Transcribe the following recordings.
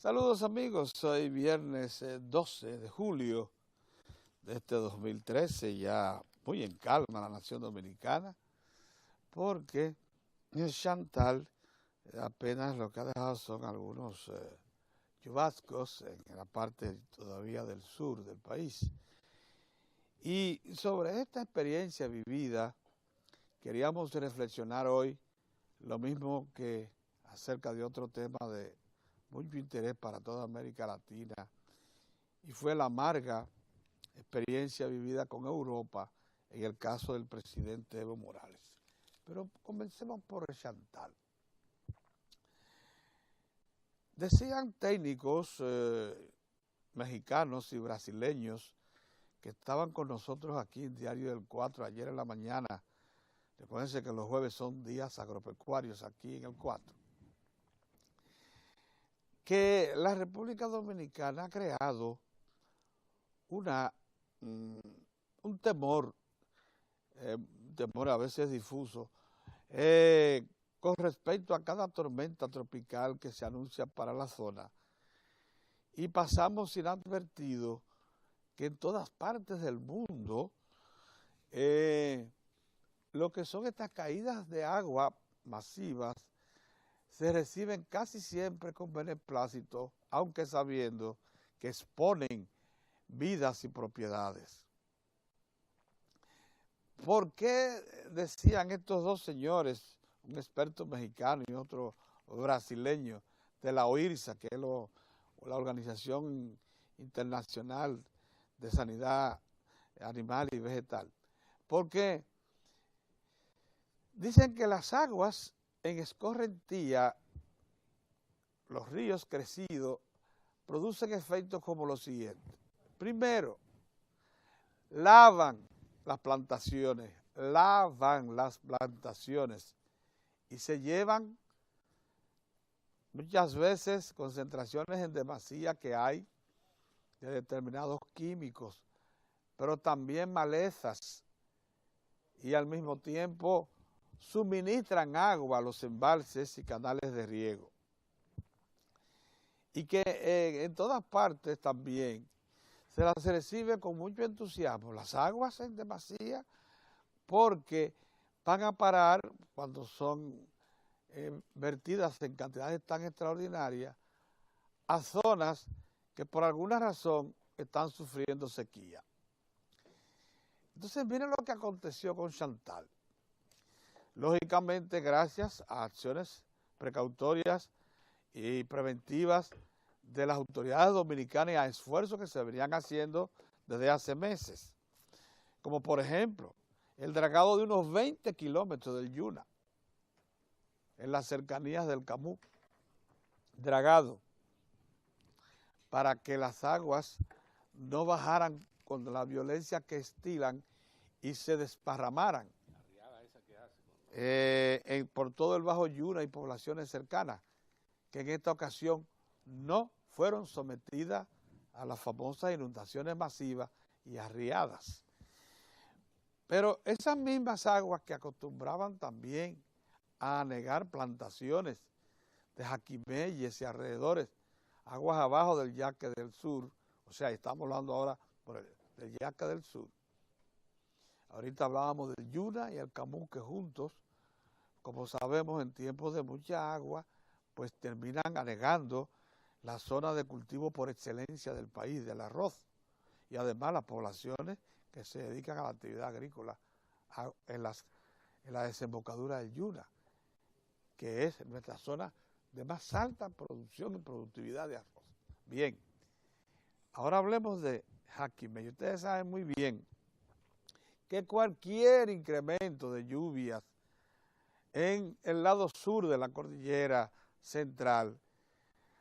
Saludos amigos, hoy viernes 12 de julio de este 2013, ya muy en calma la nación dominicana, porque en Chantal apenas lo que ha dejado son algunos chubascos en la parte todavía del sur del país. Y sobre esta experiencia vivida, queríamos reflexionar hoy lo mismo que acerca de otro tema de mucho interés para toda América Latina, y fue la amarga experiencia vivida con Europa en el caso del presidente Evo Morales. Pero comencemos por el Chantal. Decían técnicos mexicanos y brasileños que estaban con nosotros aquí en Diario del 4 ayer en la mañana. Recuérdense que los jueves son días agropecuarios aquí en el 4. Que la República Dominicana ha creado un temor a veces difuso, con respecto a cada tormenta tropical que se anuncia para la zona. Y pasamos inadvertido que en todas partes del mundo lo que son estas caídas de agua masivas se reciben casi siempre con beneplácito, aunque sabiendo que exponen vidas y propiedades. ¿Por qué decían estos dos señores, un experto mexicano y otro brasileño, de la OIRSA, que es la Organización Internacional de Sanidad Animal y Vegetal? Porque dicen que las aguas en escorrentía, los ríos crecidos, producen efectos como los siguientes. Primero, lavan las plantaciones y se llevan muchas veces concentraciones en demasía que hay de determinados químicos, pero también malezas, y al mismo tiempo suministran agua a los embalses y canales de riego. Y que en todas partes también se las recibe con mucho entusiasmo las aguas en demasía, porque van a parar cuando son vertidas en cantidades tan extraordinarias a zonas que por alguna razón están sufriendo sequía. Entonces miren lo que aconteció con Chantal. Lógicamente, gracias a acciones precautorias y preventivas de las autoridades dominicanas y a esfuerzos que se venían haciendo desde hace meses, como por ejemplo el dragado de unos 20 kilómetros del Yuna, en las cercanías del Camus, dragado para que las aguas no bajaran con la violencia que estilan y se desparramaran por todo el Bajo Yuna y poblaciones cercanas, que en esta ocasión no fueron sometidas a las famosas inundaciones masivas y arriadas. Pero esas mismas aguas que acostumbraban también a anegar plantaciones de Jaquimeyes y alrededores, aguas abajo del Yaque del Sur, o sea, estamos hablando ahora del Yaque del Sur. Ahorita hablábamos del Yuna y el Camus, que juntos, como sabemos, en tiempos de mucha agua, pues terminan anegando la zona de cultivo por excelencia del país, del arroz, y además las poblaciones que se dedican a la actividad agrícola en la desembocadura del Yuna, que es nuestra zona de más alta producción y productividad de arroz. Bien, ahora hablemos de Jaquimey. Ustedes saben muy bien que cualquier incremento de lluvias en el lado sur de la cordillera central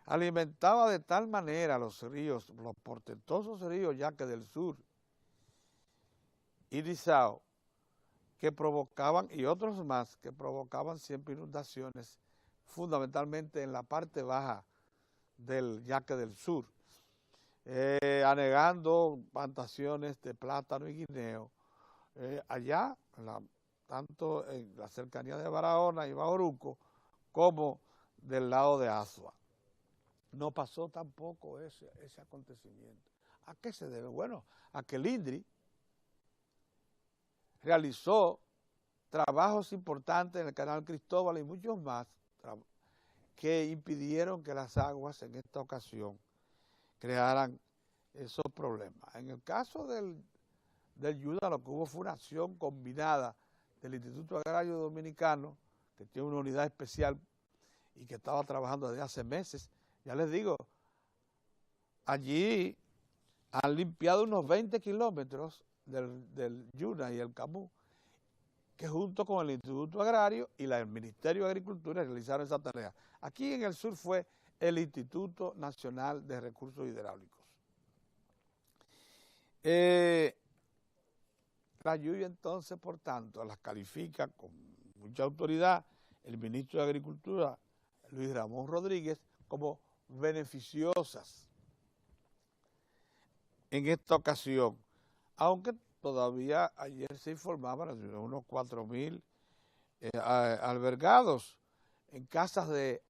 alimentaba de tal manera los ríos, los portentosos ríos Yaque del Sur y Dizao, que provocaban, y otros más, que provocaban siempre inundaciones, fundamentalmente en la parte baja del Yaque del Sur, anegando plantaciones de plátano y guineo, allá, tanto en la cercanía de Barahona y Bauruco, como del lado de Azua. no pasó tampoco ese acontecimiento. ¿A qué se debe? Bueno, a que el INDRI realizó trabajos importantes en el Canal Cristóbal y muchos más que impidieron que las aguas en esta ocasión crearan esos problemas. En el caso del Yuna, lo que hubo fue una acción combinada del Instituto Agrario Dominicano, que tiene una unidad especial y que estaba trabajando desde hace meses. Ya les digo, allí han limpiado unos 20 kilómetros del Yuna y el Camus, que junto con el Instituto Agrario y el Ministerio de Agricultura realizaron esa tarea. Aquí en el sur fue el Instituto Nacional de Recursos Hidráulicos. La lluvia entonces, por tanto, las califica con mucha autoridad el ministro de Agricultura, Luis Ramón Rodríguez, como beneficiosas en esta ocasión, aunque todavía ayer se informaban de unos 4.000 albergados en casas de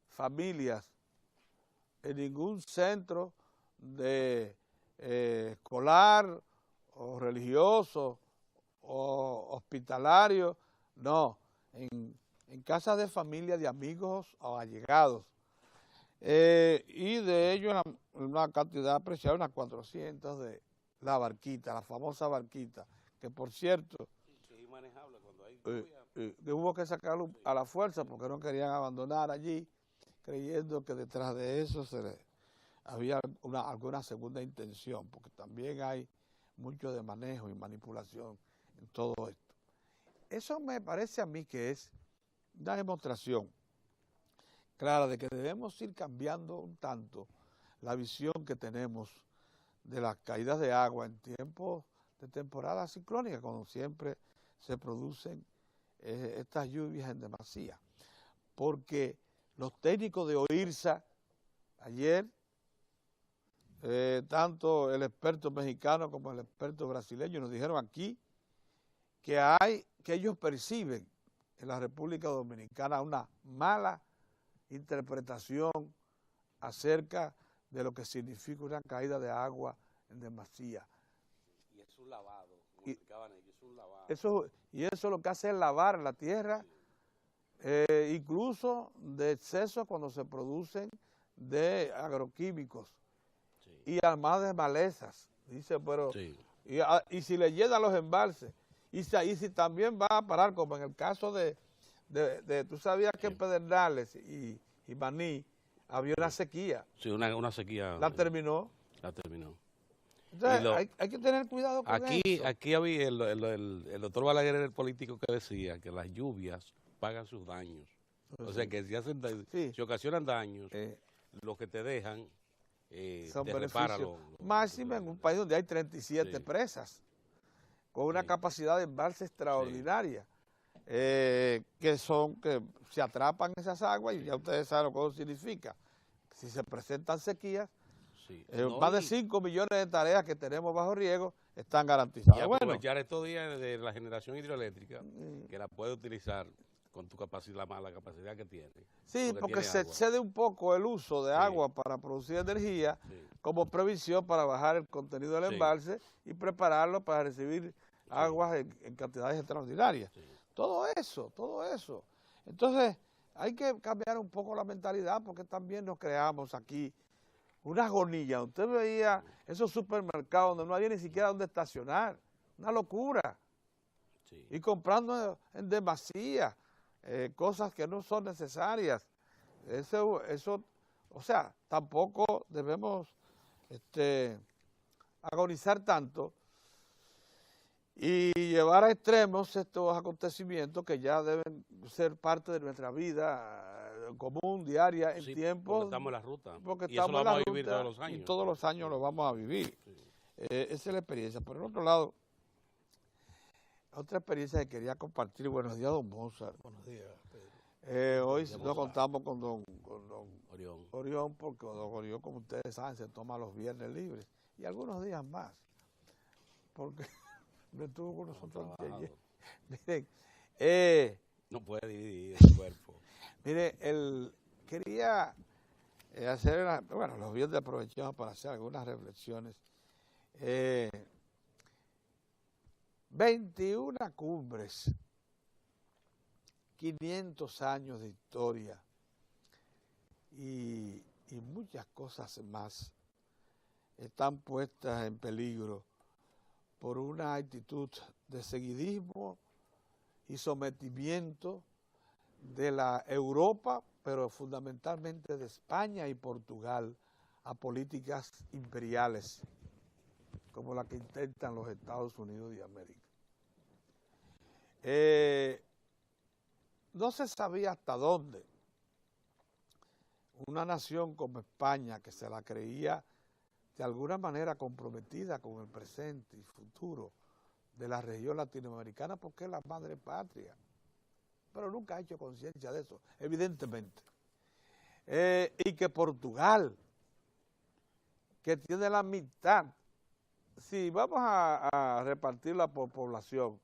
familias, en ningún centro de escolar o religioso o hospitalario, no, en casas de familia, de amigos o allegados. Y de ellos una cantidad apreciada, unas 400 de la barquita, la famosa barquita, que por cierto, es inmanejable cuando hay lluvia. que hubo que sacarlo a la fuerza porque no querían abandonar allí, creyendo que detrás de eso había alguna segunda intención, porque también hay mucho de manejo y manipulación en todo esto. Eso me parece a mí que es una demostración clara de que debemos ir cambiando un tanto la visión que tenemos de las caídas de agua en tiempos de temporada ciclónica, cuando siempre se producen estas lluvias en demasía. Porque los técnicos de OIRSA, ayer, tanto el experto mexicano como el experto brasileño nos dijeron aquí que ellos perciben en la República Dominicana una mala interpretación acerca de lo que significa una caída de agua en demasía. Y es un lavado, como explicaban ellos, es un lavado. Eso lo que hace es lavar la tierra, incluso de exceso cuando se producen de agroquímicos, sí, y además de malezas. Dice, pero sí. Y si le llegan los embalses, y si también va a parar, como en el caso de tú sabías que en Pedernales y Baní había una sequía. Sí, una sequía. La terminó. La terminó. Entonces, hay que tener cuidado con eso. Aquí había el doctor Balaguer, el político, que decía que las lluvias pagan sus daños. O sea, que si ocasionan daños, lo que te dejan, son te beneficios. Máximo en un país donde hay 37 presas, con una capacidad de embalse extraordinaria, que se atrapan esas aguas, y ya ustedes saben lo que eso significa. Si se presentan sequías, más de 5 millones de tareas que tenemos bajo riego están garantizadas. Y aprovechar estos días de la generación hidroeléctrica, que la puede utilizar con tu capacidad, la capacidad que tiene. Sí, porque se excede un poco el uso de agua para producir energía, como previsión para bajar el contenido del embalse y prepararlo para recibir aguas en cantidades extraordinarias. Todo eso. Entonces, hay que cambiar un poco la mentalidad, porque también nos creamos aquí una agonía. Usted veía esos supermercados donde no había ni siquiera donde estacionar. Una locura. Y comprando en demasía cosas que no son necesarias. Eso, o sea, tampoco debemos agonizar tanto y llevar a extremos estos acontecimientos que ya deben ser parte de nuestra vida común, diaria, en tiempos. Porque estamos en la ruta. Porque y eso lo vamos a vivir todos los años. Y todos los años lo vamos a vivir. Esa es la experiencia. Por el otro lado, otra experiencia que quería compartir. Buenos días, don Mozart. Buenos días, Pedro. Hoy no contamos con don Orión, porque don Orión, como ustedes saben, se toma los viernes libres y algunos días más, porque no estuvo con nosotros ayer. Miren, no puede dividir el cuerpo. Mire, quería Los viernes aprovechamos para hacer algunas reflexiones. 21 cumbres, 500 años de historia y muchas cosas más están puestas en peligro por una actitud de seguidismo y sometimiento de la Europa, pero fundamentalmente de España y Portugal, a políticas imperiales como la que intentan los Estados Unidos de América. No se sabía hasta dónde una nación como España, que se la creía de alguna manera comprometida con el presente y futuro de la región latinoamericana, porque es la madre patria, pero nunca ha hecho conciencia de eso, evidentemente. Y que Portugal, que tiene la mitad, si vamos a repartirla por población,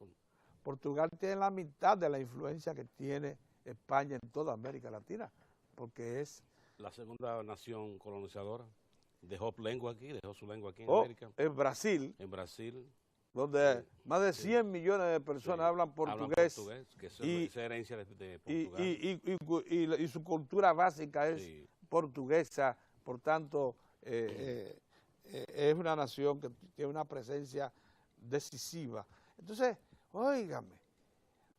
Portugal tiene la mitad de la influencia que tiene España en toda América Latina, porque es la segunda nación colonizadora. Dejó su lengua aquí en América. En Brasil. En Brasil. Donde más de 100 millones de personas hablan portugués. Que es herencia de Portugal. Y su cultura básica es portuguesa, por tanto, es una nación que tiene una presencia decisiva. Entonces, óigame,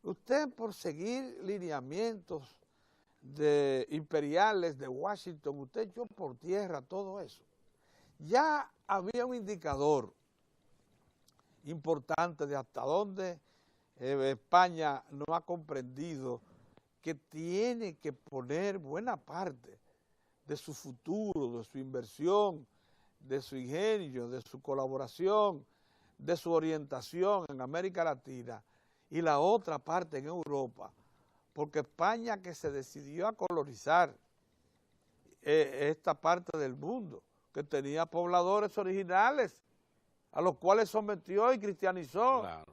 usted por seguir lineamientos imperiales de Washington, usted echó por tierra todo eso. Ya había un indicador importante de hasta dónde España no ha comprendido que tiene que poner buena parte de su futuro, de su inversión, de su ingenio, de su colaboración, de su orientación en América Latina y la otra parte en Europa, porque España, que se decidió a colonizar esta parte del mundo, que tenía pobladores originales, a los cuales sometió y cristianizó, claro,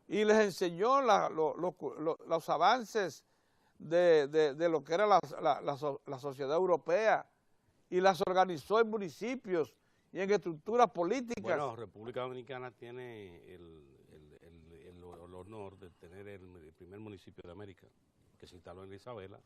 y les enseñó los avances de lo que era la sociedad europea, y las organizó en municipios y en estructuras políticas. Bueno, República Dominicana tiene el honor de tener el primer municipio de América, que se instaló en Isabela,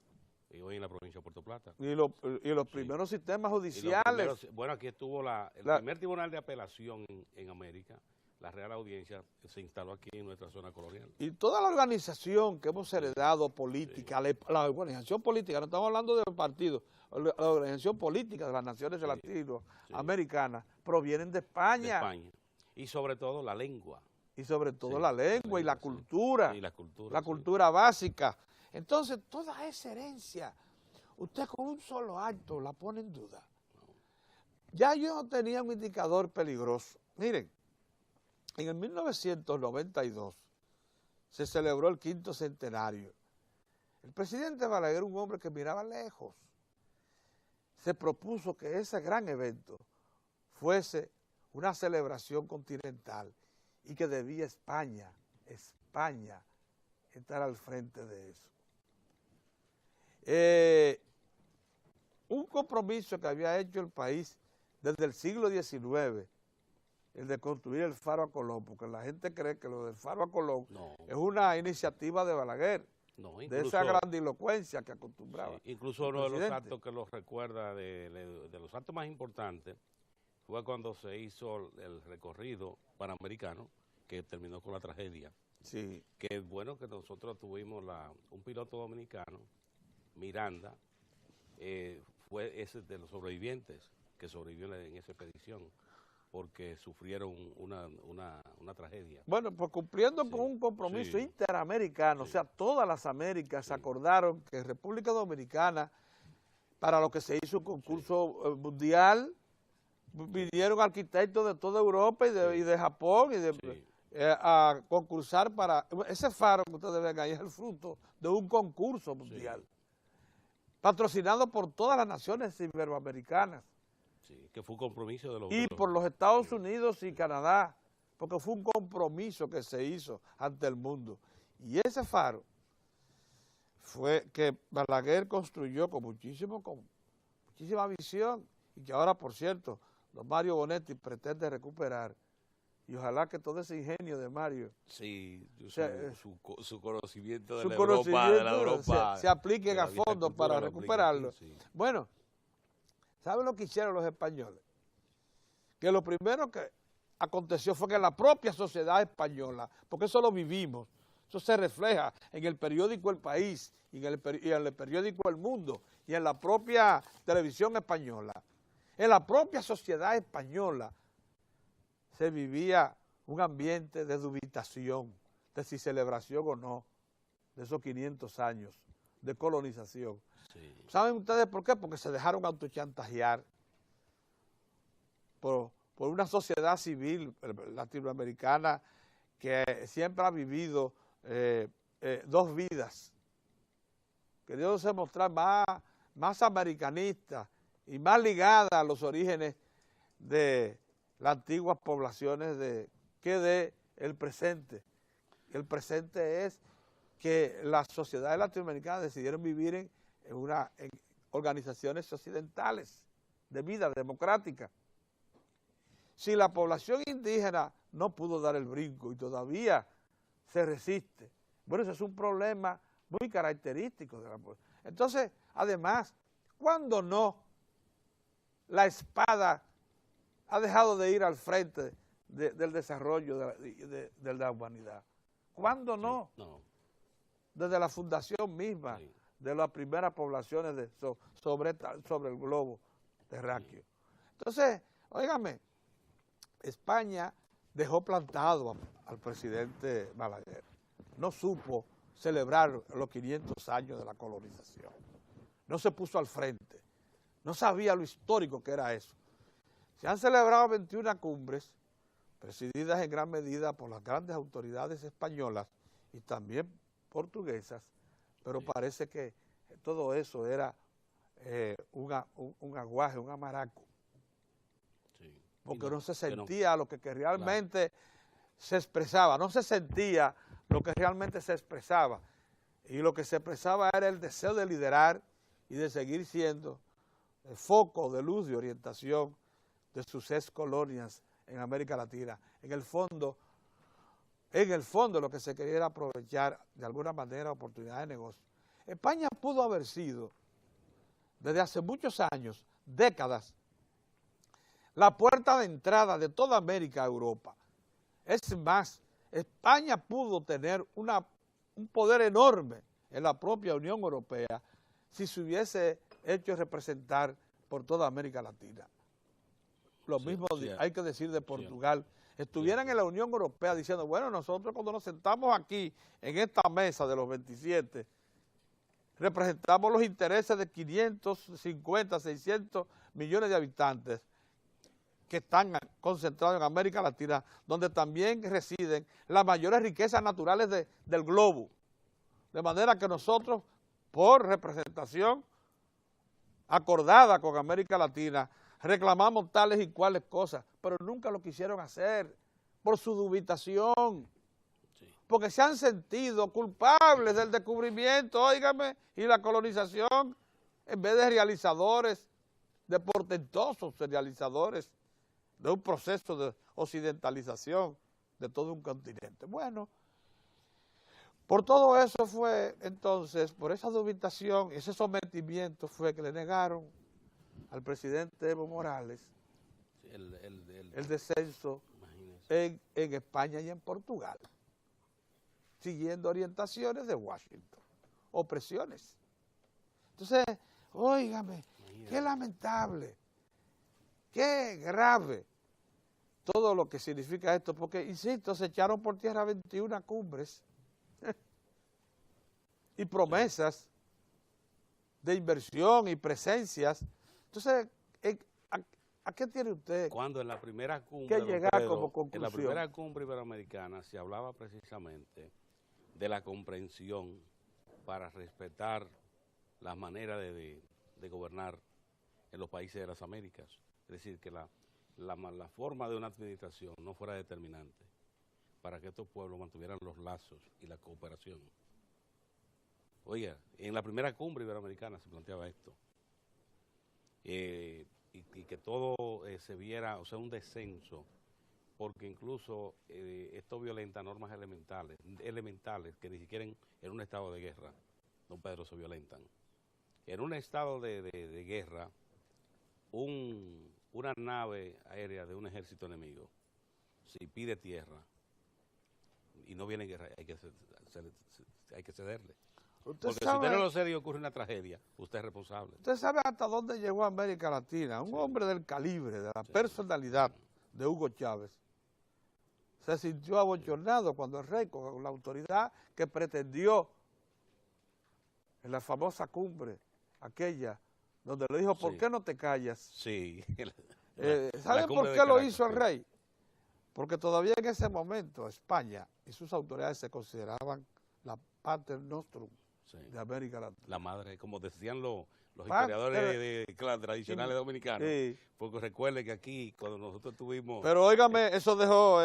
y hoy en la provincia de Puerto Plata. Y los primeros sistemas judiciales. Bueno, aquí estuvo el primer tribunal de apelación en América. La Real Audiencia se instaló aquí en nuestra zona colonial. Y toda la organización que hemos heredado política, la organización política, no estamos hablando del partido, la organización política de las naciones latinoamericanas provienen de España. De España. Y sobre todo la lengua. Y sobre todo la lengua y la cultura. Y la cultura. La cultura básica. Entonces, toda esa herencia, usted con un solo acto la pone en duda. Ya yo no tenía un indicador peligroso. Miren, en el 1992 se celebró el 5º centenario. El presidente Balaguer, un hombre que miraba lejos, se propuso que ese gran evento fuese una celebración continental y que debía España estar al frente de eso. Un compromiso que había hecho el país desde el siglo XIX, el de construir el Faro a Colón, porque la gente cree que lo del Faro a Colón es una iniciativa de Balaguer, de esa grandilocuencia que acostumbraba. Sí, incluso uno de los actos que los recuerda, de los actos más importantes, fue cuando se hizo el recorrido panamericano, que terminó con la tragedia. Sí. Que es bueno que nosotros tuvimos un piloto dominicano, Miranda, fue ese de los sobrevivientes que sobrevivió en esa expedición, porque sufrieron una tragedia. Bueno, pues cumpliendo con un compromiso interamericano, o sea, todas las Américas acordaron que República Dominicana, para lo que se hizo un concurso mundial, vinieron arquitectos de toda Europa y de Japón a concursar para... Ese faro que ustedes ven ahí es el fruto de un concurso mundial, patrocinado por todas las naciones iberoamericanas. Sí, que fue un compromiso de los... Y por los Estados Unidos y Canadá, porque fue un compromiso que se hizo ante el mundo. Y ese faro fue que Balaguer construyó con muchísimo muchísima visión, y que ahora, por cierto, don Mario Bonetti pretende recuperar, y ojalá que todo ese ingenio de Mario, Sí, su conocimiento su de la conocimiento Europa, se apliquen de la a vieja fondo cultura, para lo aplique recuperarlo. aquí, sí. Bueno, ¿saben lo que hicieron los españoles? Que lo primero que aconteció fue que la propia sociedad española, porque eso lo vivimos, eso se refleja en el periódico El País, y en el periódico El Mundo, y en la propia televisión española. En la propia sociedad española se vivía un ambiente de dubitación, de si celebración o no, de esos 500 años de colonización. Sí. ¿Saben ustedes por qué? Porque se dejaron autochantajear por una sociedad civil latinoamericana que siempre ha vivido dos vidas, queriéndose mostrar más americanista y más ligada a los orígenes de las antiguas poblaciones que de el presente. El presente es que las sociedades latinoamericanas decidieron vivir en organizaciones occidentales de vida democrática. Si la población indígena no pudo dar el brinco y todavía se resiste, bueno, eso es un problema muy característico de la población. Entonces, además, ¿cuándo no la espada ha dejado de ir al frente del desarrollo de la humanidad? ¿Cuándo no? Sí, no. Desde la fundación misma, sí, de las primeras poblaciones sobre el globo terráqueo. Sí. Entonces, óigame, España dejó plantado al presidente Balaguer. No supo celebrar los 500 años de la colonización. No se puso al frente. No sabía lo histórico que era eso. Se han celebrado 21 cumbres, presididas en gran medida por las grandes autoridades españolas y también portuguesas, pero sí, parece que todo eso era un aguaje, un amaraco. Sí. Porque no se sentía lo que realmente se expresaba, no se sentía lo que realmente se expresaba. Y lo que se expresaba era el deseo de liderar y de seguir siendo el foco de luz y orientación de sus ex colonias en América Latina. En el fondo lo que se quería era aprovechar de alguna manera oportunidades de negocio. España pudo haber sido, desde hace muchos años, décadas, la puerta de entrada de toda América a Europa. Es más, España pudo tener un poder enorme en la propia Unión Europea si se hubiese hecho representar por toda América Latina. Lo mismo hay que decir de Portugal. Estuvieran en la Unión Europea diciendo, bueno, nosotros cuando nos sentamos aquí en esta mesa de los 27, representamos los intereses de 550, 600 millones de habitantes que están concentrados en América Latina, donde también residen las mayores riquezas naturales del globo. De manera que nosotros, por representación acordada con América Latina, reclamamos tales y cuales cosas, pero nunca lo quisieron hacer por su dubitación, sí, porque se han sentido culpables del descubrimiento, óigame, y la colonización, en vez de realizadores, de portentosos realizadores de un proceso de occidentalización de todo un continente. Bueno, por todo eso fue entonces, por esa dubitación, ese sometimiento fue que le negaron al presidente Evo Morales el descenso en España y en Portugal, siguiendo orientaciones de Washington, o presiones. Entonces, óigame, qué lamentable, qué grave todo lo que significa esto, porque, insisto, se echaron por tierra 21 cumbres y promesas de inversión y presencias. Entonces, ¿a qué tiene usted cuando en la primera cumbre, que llegar como conclusión? En la primera cumbre iberoamericana se hablaba precisamente de la comprensión para respetar las maneras de gobernar en los países de las Américas. Es decir, que la forma de una administración no fuera determinante para que estos pueblos mantuvieran los lazos y la cooperación. Oiga, en la primera cumbre iberoamericana se planteaba esto. y que todo se viera, o sea, un descenso, porque incluso esto violenta normas elementales que ni siquiera en un estado de guerra, don Pedro, se violentan. En un estado de guerra, una nave aérea de un ejército enemigo, si pide tierra y no viene en guerra, hay que cederle. Porque si usted no lo cede y ocurre una tragedia, usted es responsable. Usted sabe hasta dónde llegó América Latina. Un hombre del calibre, de la personalidad de Hugo Chávez, se sintió abochornado cuando el rey, con la autoridad que pretendió en la famosa cumbre, aquella, donde le dijo, ¿por qué no te callas? Sí. ¿Saben por qué lo hizo el rey? Porque todavía en ese momento España y sus autoridades se consideraban la pater nostrum de América Latina. La madre, como decían los historiadores tradicionales dominicanos. Sí. Porque recuerde que aquí, cuando nosotros tuvimos... Pero óigame, eso dejó...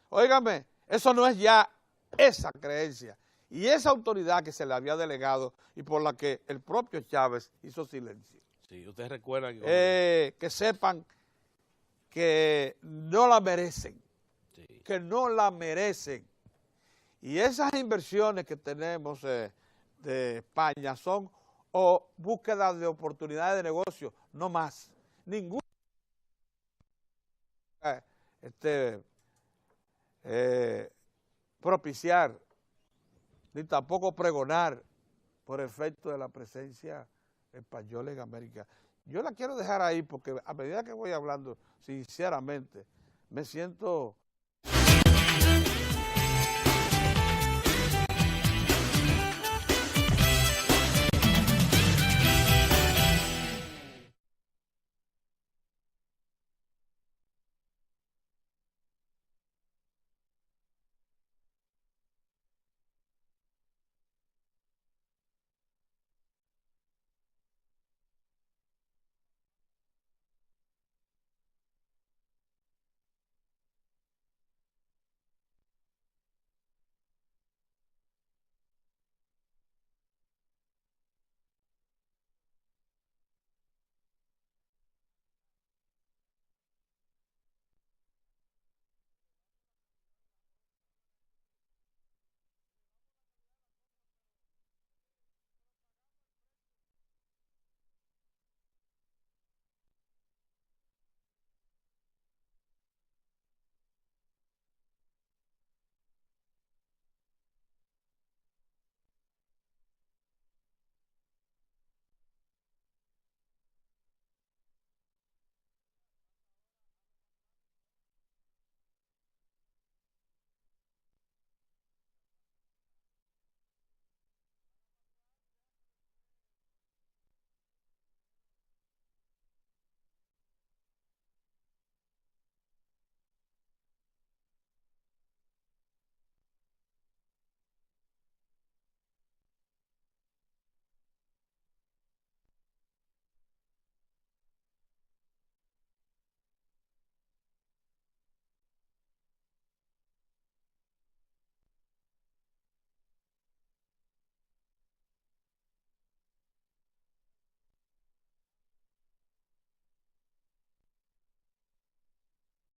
óigame, eso no es ya esa creencia. Y esa autoridad que se le había delegado y por la que el propio Chávez hizo silencio. Sí, ustedes recuerdan que sepan que no la merecen, sí, que no la merecen. Y esas inversiones que tenemos de España son búsqueda de oportunidades de negocio, no más. Ninguna propiciar, ni tampoco pregonar por efecto de la presencia española en América. Yo la quiero dejar ahí porque a medida que voy hablando, sinceramente, me siento